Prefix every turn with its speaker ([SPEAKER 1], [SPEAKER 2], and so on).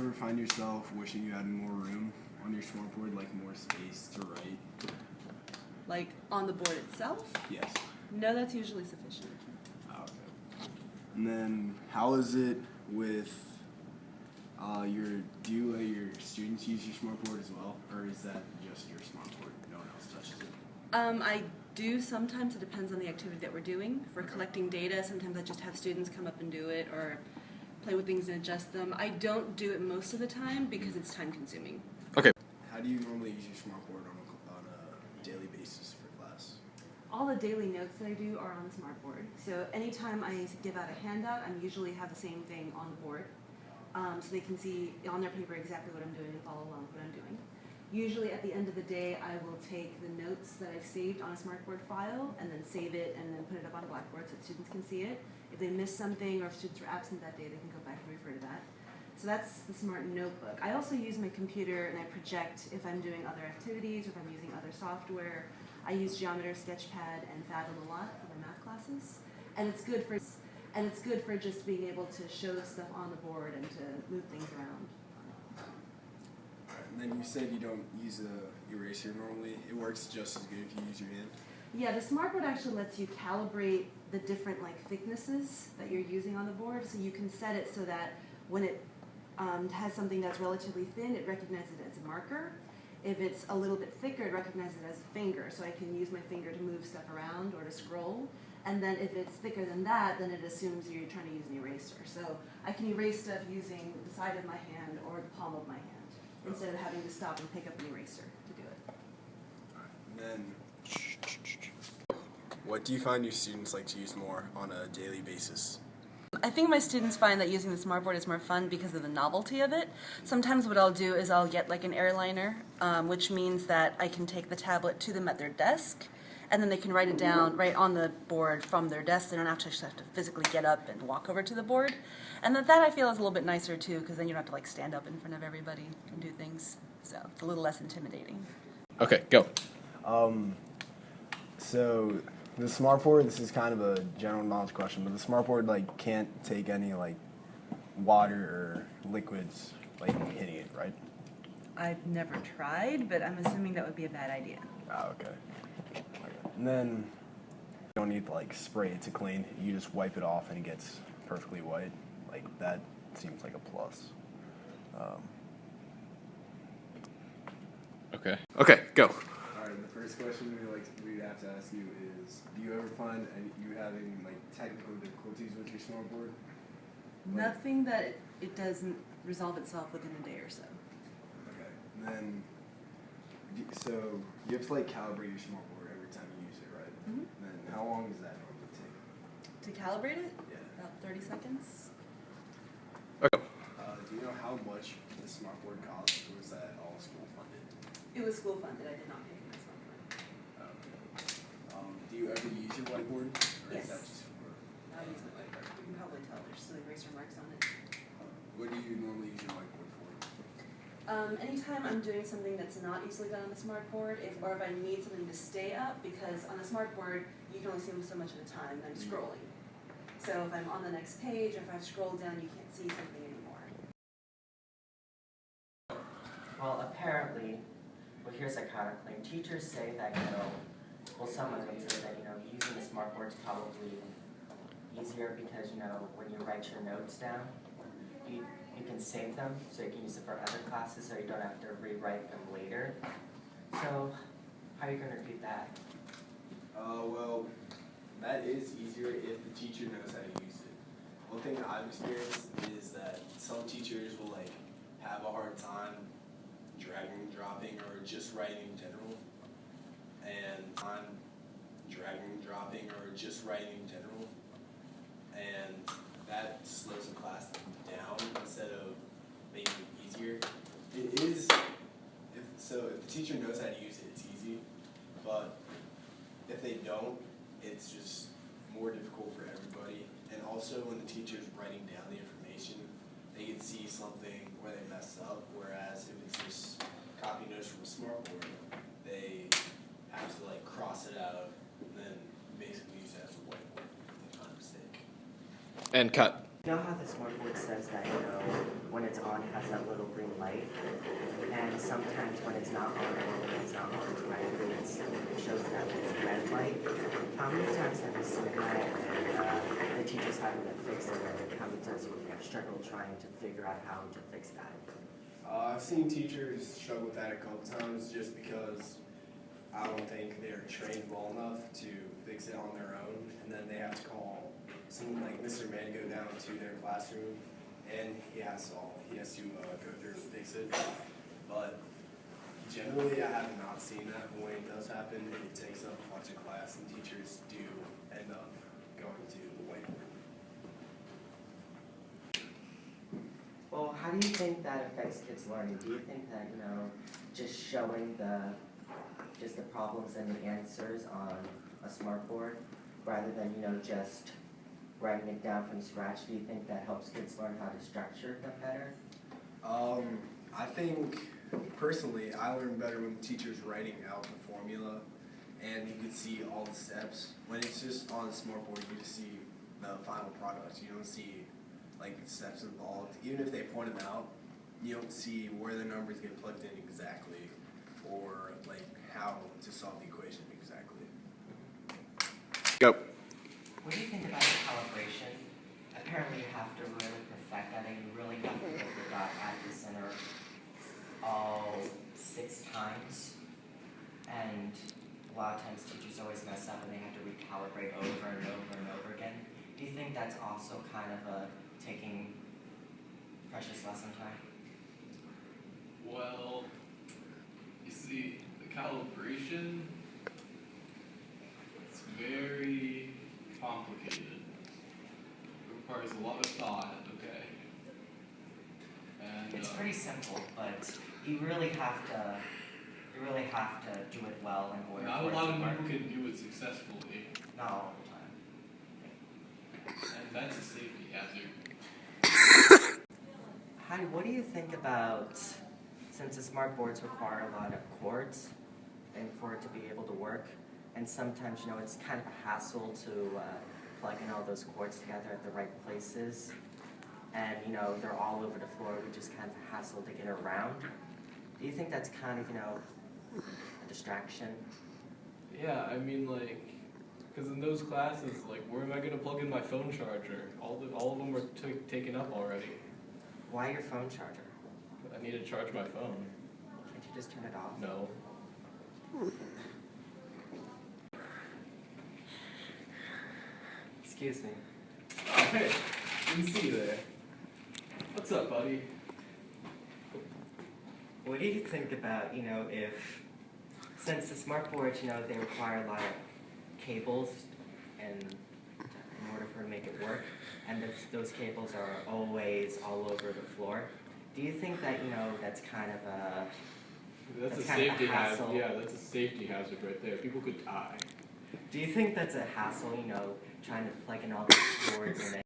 [SPEAKER 1] ever find yourself wishing you had more room on your smartboard, like more space to write?
[SPEAKER 2] Like on the board itself?
[SPEAKER 1] Yes.
[SPEAKER 2] No, that's usually sufficient.
[SPEAKER 1] Oh, okay. And then, how is it with do you let your students use your smartboard as well, or is that just your smartboard? No one else touches it.
[SPEAKER 2] I do sometimes. It depends on the activity that we're doing. If we're collecting data, sometimes I just have students come up and do it, or play with things and adjust them. I don't do it most of the time because it's time consuming.
[SPEAKER 3] Okay.
[SPEAKER 1] How do you normally use your smartboard on a daily basis for class?
[SPEAKER 2] All the daily notes that I do are on the smartboard. So anytime I give out a handout, I usually have the same thing on the board. So they can see on their paper exactly what I'm doing and follow along with what I'm doing. Usually at the end of the day, I will take the notes that I've saved on a smartboard file and then save it and then put it up on a blackboard so that students can see it. If they missed something or if students were absent that day, they can go back and refer to that. So that's the Smart Notebook. I also use my computer and I project if I'm doing other activities or if I'm using other software. I use Geometer, Sketchpad, and Fathom a lot for my math classes. And it's good for just being able to show stuff on the board and to move things around.
[SPEAKER 1] And then you said you don't use a eraser normally. It works just as good if you use your hand.
[SPEAKER 2] Yeah, the smartboard actually lets you calibrate the different thicknesses that you're using on the board, so you can set it so that when it has something that's relatively thin, it recognizes it as a marker. If it's a little bit thicker, it recognizes it as a finger, so I can use my finger to move stuff around or to scroll. And then if it's thicker than that, then it assumes you're trying to use an eraser. So I can erase stuff using the side of my hand or the palm of my hand, instead of having to stop and pick up an eraser to do it.
[SPEAKER 1] And then, what do you find your students like to use more on a daily basis?
[SPEAKER 2] I think my students find that using the smartboard is more fun because of the novelty of it. Sometimes what I'll do is I'll get an airliner, which means that I can take the tablet to them at their desk, and then they can write it down right on the board from their desk. They don't actually have to physically get up and walk over to the board. And that I feel is a little bit nicer too, because then you don't have to stand up in front of everybody and do things. So it's a little less intimidating.
[SPEAKER 3] Okay, go.
[SPEAKER 1] So the smartboard, this is kind of a general knowledge question, but the smartboard can't take any water or liquids hitting it, right?
[SPEAKER 2] I've never tried, but I'm assuming that would be a bad idea.
[SPEAKER 1] Oh, okay. And then you don't need to spray it to clean. You just wipe it off and it gets perfectly white. That seems like a plus.
[SPEAKER 3] Okay, go.
[SPEAKER 1] All right, the first question we'd have to ask you is, do you ever find you having technical difficulties with your smartboard?
[SPEAKER 2] Nothing that it doesn't resolve itself within a day or so.
[SPEAKER 1] Okay, and then so you have to calibrate your smartboard every time you use it, right?
[SPEAKER 2] Mm-hmm.
[SPEAKER 1] And then how long does that normally take?
[SPEAKER 2] To calibrate it?
[SPEAKER 1] Yeah.
[SPEAKER 2] About 30 seconds.
[SPEAKER 3] Okay.
[SPEAKER 1] Do you know how much the smartboard costs, or was that all school funded?
[SPEAKER 2] It was school funded. I did not pay for my smartboard.
[SPEAKER 1] Okay. Do you ever use your whiteboard? Or
[SPEAKER 2] Yes.
[SPEAKER 1] Is that just for,
[SPEAKER 2] I'll use the whiteboard. You can probably tell there's still eraser marks on it.
[SPEAKER 1] what do you normally use your whiteboard for?
[SPEAKER 2] Anytime I'm doing something that's not easily done on the smartboard, or if I need something to stay up, because on the smartboard you can only see so much at a time, and I'm scrolling. So if I'm on the next page, if I've scrolled down, you can't see something anymore.
[SPEAKER 4] Well, apparently, here's a counterclaim. Teachers say that, some of them say that, using the smartboard is probably easier because, when you write your notes down, you can save them so you can use it for other classes so you don't have to rewrite them later. So, how are you going to refute that?
[SPEAKER 1] Well, that is easier if the teacher knows how to use it. One thing that I've experienced is that some teachers will have a hard time dragging and dropping or just writing in general. And that slows the class down instead of making it easier. It is, if the teacher knows how to use it, it's easy. But if they don't, it's just more difficult for everybody. And also when the teacher's writing down the information, they can see something where they messed up, whereas if it's just copy notes from a smartboard, they have to cross it out and then basically use it as a whiteboard if they find a mistake.
[SPEAKER 3] And cut.
[SPEAKER 4] You know how the smart board says that, you know, when it's on, it has that little green light? And sometimes when it's not on or when it's not on correctly, it shows that little red light. How many times have you seen that and the teacher's having to fix it, and how many times you struggle trying to figure out how to fix that?
[SPEAKER 1] I've seen teachers struggle with that a couple times just because I don't think they're trained well enough to fix it on their own, and then they have to call someone like Mr. Mann go down to their classroom, and he has to go through and fix it. But generally, I have not seen that. But when it does happen, it takes up a bunch of class, and teachers do end up going to the whiteboard.
[SPEAKER 4] Well, how do you think that affects kids' learning? Do you think that, you know, just showing the problems and the answers on a smart board rather than, you know, just writing it down from scratch, do you think that helps kids learn how to structure them better?
[SPEAKER 1] I think, personally, I learn better when the teacher's writing out the formula and you can see all the steps. When it's just on the smart board, you just see the final product. You don't see, like, the steps involved. Even if they point them out, you don't see where the numbers get plugged in exactly or, like, how to solve the equation exactly.
[SPEAKER 3] Go.
[SPEAKER 4] What do you think about the calibration? Apparently you have to really perfect that, and you really have to get the dot at the center all 6 times. And a lot of times teachers always mess up and they have to recalibrate over and over and over again. Do you think that's also kind of taking precious lesson time?
[SPEAKER 5] Well, you see, the calibration, it's very complicated. It requires a lot of thought, okay? And
[SPEAKER 4] It's pretty simple, but you really have to do it well in order
[SPEAKER 5] not
[SPEAKER 4] for
[SPEAKER 5] a
[SPEAKER 4] it
[SPEAKER 5] lot
[SPEAKER 4] to
[SPEAKER 5] of
[SPEAKER 4] work.
[SPEAKER 5] people can do it successfully,
[SPEAKER 4] Not all the time.
[SPEAKER 5] and that's a safety hazard.
[SPEAKER 4] Heidi, what do you think about, since the smart boards require a lot of cords and for it to be able to work, and sometimes, you know, it's kind of a hassle to plug in all those cords together at the right places, and, you know, they're all over the floor, which is kind of a hassle to get around. Do you think that's kind of, you know, a distraction?
[SPEAKER 5] Yeah, I mean, like, because in those classes, like, where am I going to plug in my phone charger? All of them were taken up already.
[SPEAKER 4] Why your phone charger?
[SPEAKER 5] I need to charge my phone.
[SPEAKER 4] Can't you just turn it off?
[SPEAKER 5] No.
[SPEAKER 4] Excuse me.
[SPEAKER 5] Oh, hey, didn't see you there. What's up, buddy?
[SPEAKER 4] What do you think about, you know, if, since the smart boards, you know, they require a lot of cables and in order for it to make it work, and those cables are always all over the floor, do you think that, you know, that's kind of a,
[SPEAKER 5] That's a
[SPEAKER 4] kind of a
[SPEAKER 5] safety hazard.
[SPEAKER 4] hassle?
[SPEAKER 5] Yeah, that's a safety hazard right there. People could die.
[SPEAKER 4] do you think that's a hassle, you know, trying to plug in all these cords and